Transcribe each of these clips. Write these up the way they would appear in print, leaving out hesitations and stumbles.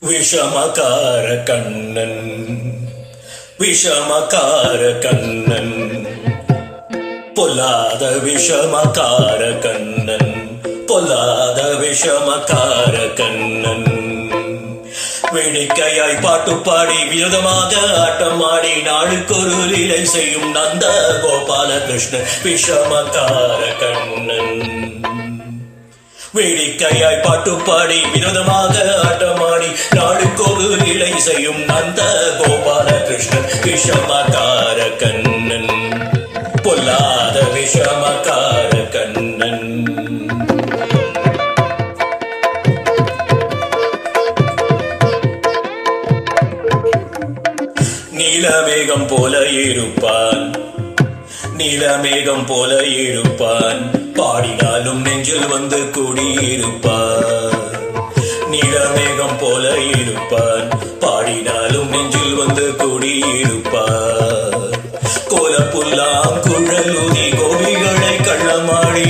விஷமகார கண்ணன் விஷமகார கண்ணன் பொல்லாத விஷமகார கண்ணன் பொல்லாத விஷமகார கண்ணன் வேடிக்கையாய் பாட்டு பாடி வினோதமாக ஆட்டமாடி நாளுக்கொரு லீலை செய்யும் நந்த கோபால கிருஷ்ணன் விஷமகார கண்ணன் வேடிக்கையாய் பாட்டு பாடி வினோதமாக ஆட்டமாடி நாளுக்கொரு லீலை செய்யும் நந்த கோபால கிருஷ்ணன் விஷமகார கண்ணன் பொல்லாத விஷமகார கண்ணன் நீலமேகம் போல இருப்பான் நீலமேகம் போல இருப்பான் பாடினாலும் நெஞ்சில் வந்து குடியிருப்பான் நீலமேகம் போல இருப்பான் பாடினாலும் நெஞ்சில் வந்து குடியிருப்பான் கோலப்புல்லாம் குழலுதி கோபிகளை கள்ளமாடி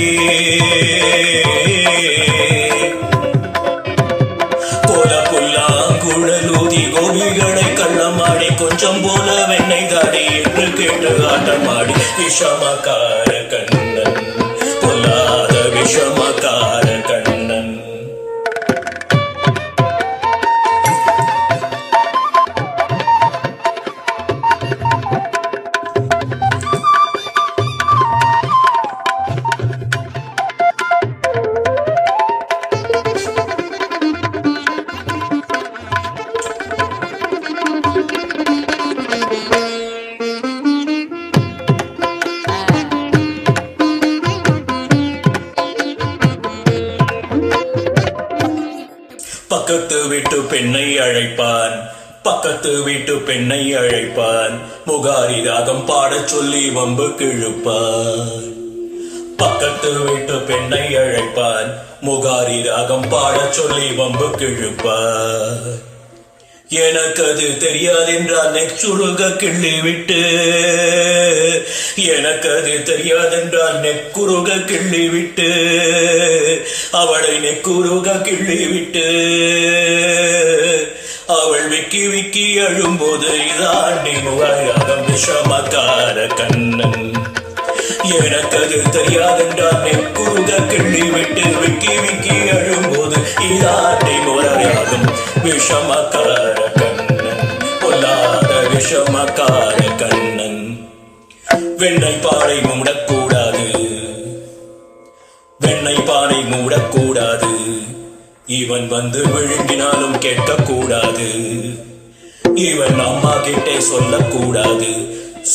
கோலப்புல்லாம் குழலுதி கோபிகளை கள்ளமாடி கொஞ்சம் போல வெண்ணெய் தாடி என்று கேட்டு ஆட்டமாடி விஷமகார கண்ணன் பொல்லாத விஷமகார கண்ணன் பக்கத்து வீட்டு பெண்ணை அழைப்பான் பக்கத்து வீட்டு பெண்ணை அழைப்பான் முகாரி ராகம் பாடச் சொல்லி வம்பு கிழுப்பான் பக்கத்து வீட்டு பெண்ணை அழைப்பான் முகாரி ராகம் பாடச் சொல்லி வம்பு கிழுப்பான் எனக்கு அது தெரியாதென்றால் நெச்சுருக கிள்ளி விட்டு எனக்கு அது தெரியாதென்றால் நெக்குருக கிள்ளி விட்டு அவளை நெக்குருக கிள்ளி விட்டு அவள் விக்கி விக்கி அழும்போது இதாண்டி முகாரிராகம் விஷமகார கண்ணன் எனக்கு அது தெரியாதென்றால் நெக்குருக கிள்ளி விட்டு விக்கி விக்கி அழும்போது இதாண்டி முகாரிராகம் விஷமகார கண்ணன் பொல்லாத விஷமகார கண்ணன் வெண்ணெய் பானை மூடக்கூடாது வெண்ணெய் பானை மூடக்கூடாது இவன் வந்து விழுங்கினாலும் கேட்கக்கூடாது இவன் அம்மா கிட்டே சொல்லக்கூடாது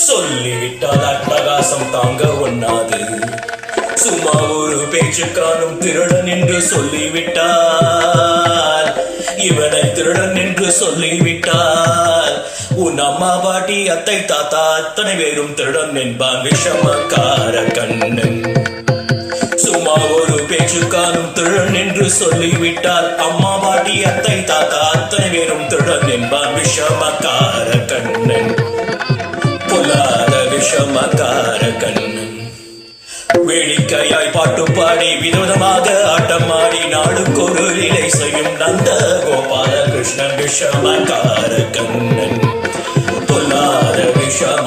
சொல்லிவிட்டால் அட்டகாசம் தாங்க ஒண்ணாது சும்மா ஒரு பேச்சுக்கானும் திருடன் என்று சொல்லிவிட்டால் இவனை திருடன் என்று சொல்லிவிட்டால் உன் அம்மா பாட்டி அத்தை தாத்தா அத்தனை பேரும் திருடன் என்பான் விஷமகார கண்ணன் சும்மா ஒரு பேச்சுக்கானும் திருடன் என்று சொல்லிவிட்டால் அம்மா பாட்டி அத்தை தாத்தா அத்தனை பேரும் திருடன் என்பான் விஷமகார கண்ணன் பொல்லாத விஷமகார கண்ணன் வேடிக்கையாய் பாட்டு பாடி வினோதமாக ஆட்டமாடி நாளுக்கொரு லீலை செய்யும் நந்த கோபால கிருஷ்ணன் விஷமகார கண்ணன் பொல்லாத விஷம